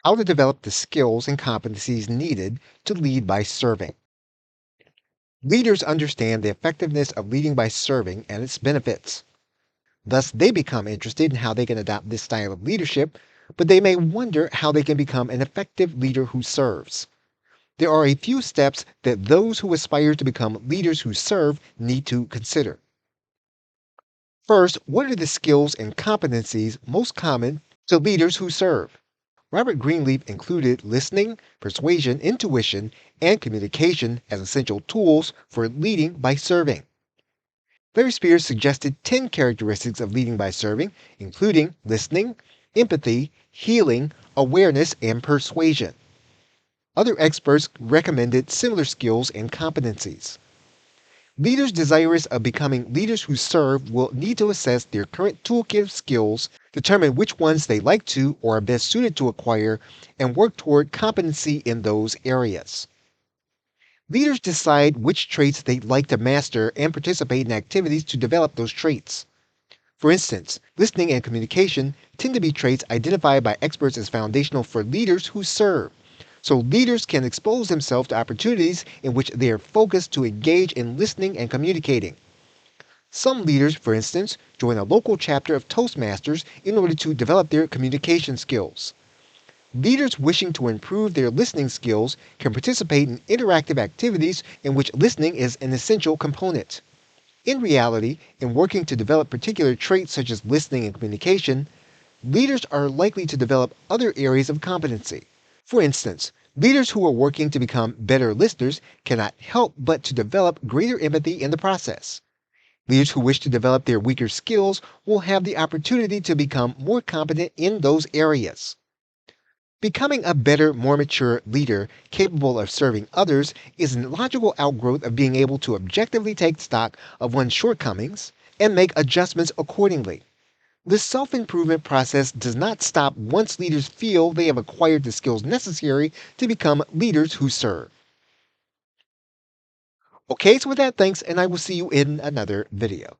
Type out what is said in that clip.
how to develop the skills and competencies needed to lead by serving. Leaders understand the effectiveness of leading by serving and its benefits. Thus, they become interested in how they can adopt this style of leadership, but they may wonder how they can become an effective leader who serves. There are a few steps that those who aspire to become leaders who serve need to consider. First, what are the skills and competencies most common to leaders who serve? Robert Greenleaf included listening, persuasion, intuition, and communication as essential tools for leading by serving. Larry Spears suggested 10 characteristics of leading by serving, including listening, empathy, healing, awareness, and persuasion. Other experts recommended similar skills and competencies. Leaders desirous of becoming leaders who serve will need to assess their current toolkit of skills, determine which ones they like to or are best suited to acquire, and work toward competency in those areas. Leaders decide which traits they'd like to master and participate in activities to develop those traits. For instance, listening and communication tend to be traits identified by experts as foundational for leaders who serve. So leaders can expose themselves to opportunities in which they are focused to engage in listening and communicating. Some leaders, for instance, join a local chapter of Toastmasters in order to develop their communication skills. Leaders wishing to improve their listening skills can participate in interactive activities in which listening is an essential component. In reality, in working to develop particular traits such as listening and communication, leaders are likely to develop other areas of competency. For instance, leaders who are working to become better listeners cannot help but to develop greater empathy in the process. Leaders who wish to develop their weaker skills will have the opportunity to become more competent in those areas. Becoming a better, more mature leader capable of serving others is a logical outgrowth of being able to objectively take stock of one's shortcomings and make adjustments accordingly. The self-improvement process does not stop once leaders feel they have acquired the skills necessary to become leaders who serve. Okay, so with that, thanks, and I will see you in another video.